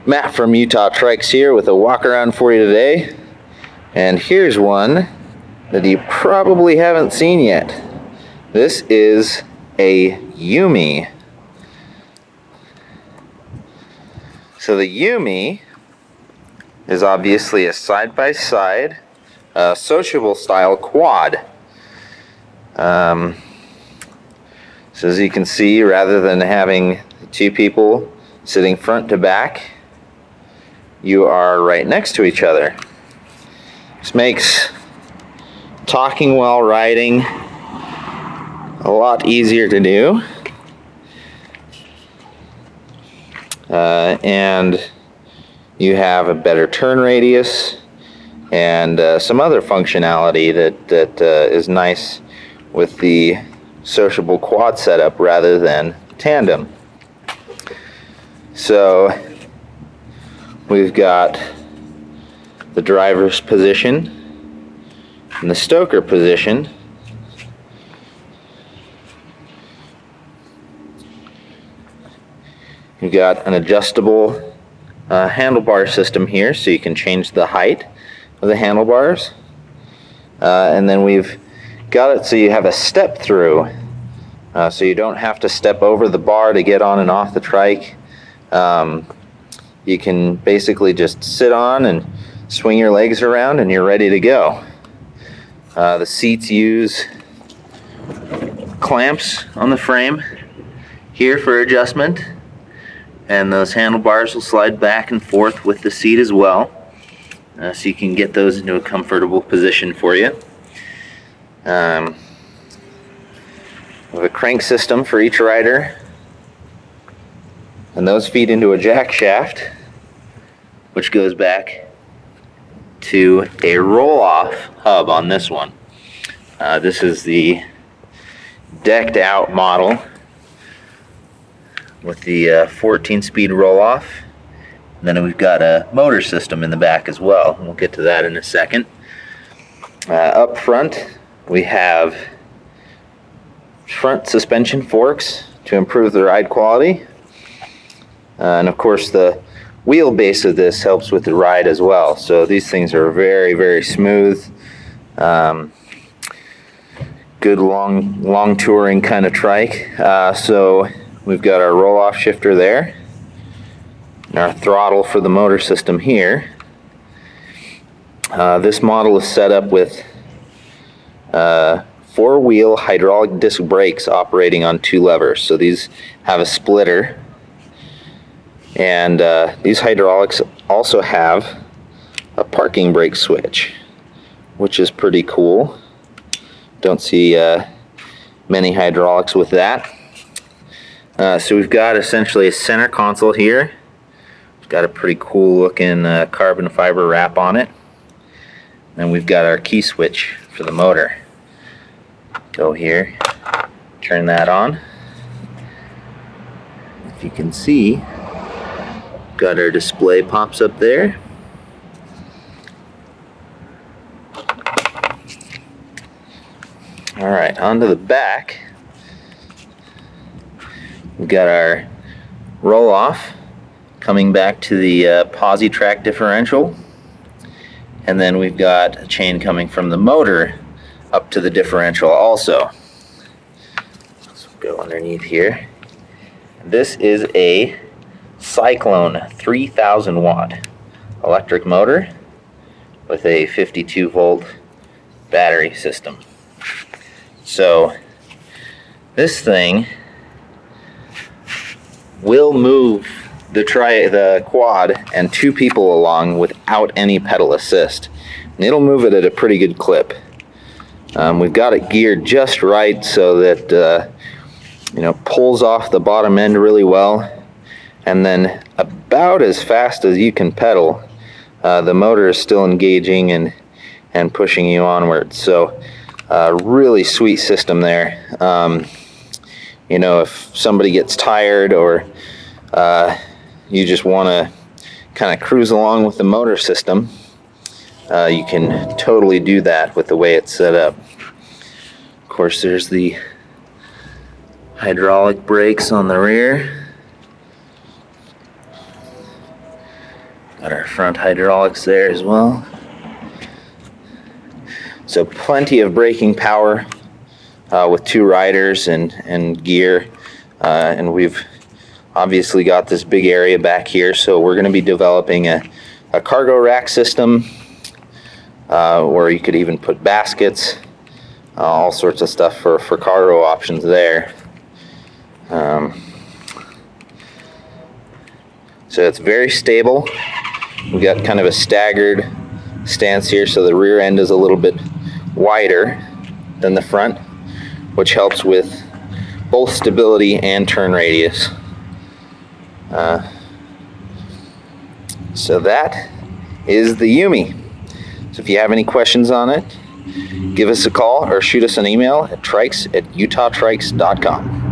Matt from Utah Trikes here with a walk around for you today. And here's one that you probably haven't seen yet. This is a YUMI. So the YUMI is obviously a side-by-side sociable style quad. So as you can see, rather than having two people sitting front to back, you are right next to each other. This makes talking while riding a lot easier to do. And you have a better turn radius and some other functionality that is nice with the sociable quad setup rather than tandem. So we've got the driver's position and the stoker position. You've got an adjustable handlebar system here, so you can change the height of the handlebars. And then we've got it so you have a step through, so you don't have to step over the bar to get on and off the trike. You can basically just sit on and swing your legs around and you're ready to go. The seats use clamps on the frame here for adjustment, and those handlebars will slide back and forth with the seat as well, so you can get those into a comfortable position for you. We have a crank system for each rider, and those feed into a jack shaft, which goes back to a roll-off hub on this one. This is the decked out model with the 14-speed roll-off. Then we've got a motor system in the back as well. We'll get to that in a second. Up front, we have front suspension forks to improve the ride quality. And of course, the wheelbase of this helps with the ride as well. So these things are very, very smooth. Good long touring kind of trike. So we've got our roll-off shifter there, and our throttle for the motor system here. This model is set up with four-wheel hydraulic disc brakes operating on two levers. So these have a splitter, and these hydraulics also have a parking brake switch, which is pretty cool. Don't see many hydraulics with that. So we've got essentially a center console here. It's got a pretty cool looking carbon fiber wrap on it. And we've got our key switch for the motor. Go here, turn that on. If you can see, got our display pops up there. Alright, onto the back. We've got our roll-off coming back to the posi track differential, and then we've got a chain coming from the motor up to the differential also. So go underneath here. This is a Cyclone 3000 watt electric motor with a 52 volt battery system. So this thing will move the quad and two people along without any pedal assist, and it'll move it at a pretty good clip. We've got it geared just right so that pulls off the bottom end really well, and then about as fast as you can pedal, the motor is still engaging and pushing you onward. So really sweet system there. If somebody gets tired, or you just want to kind of cruise along with the motor system, you can totally do that with the way it's set up. Of course, there's the hydraulic brakes on the rear. Got our front hydraulics there as well. So plenty of braking power with 2 riders and gear. And we've obviously got this big area back here, so we're going to be developing a cargo rack system where you could even put baskets, all sorts of stuff for cargo options there. So it's very stable. We've got kind of a staggered stance here, so the rear end is a little bit wider than the front, which helps with both stability and turn radius. So that is the YUMI. So if you have any questions on it, give us a call or shoot us an email at trikes@utahtrikes.com.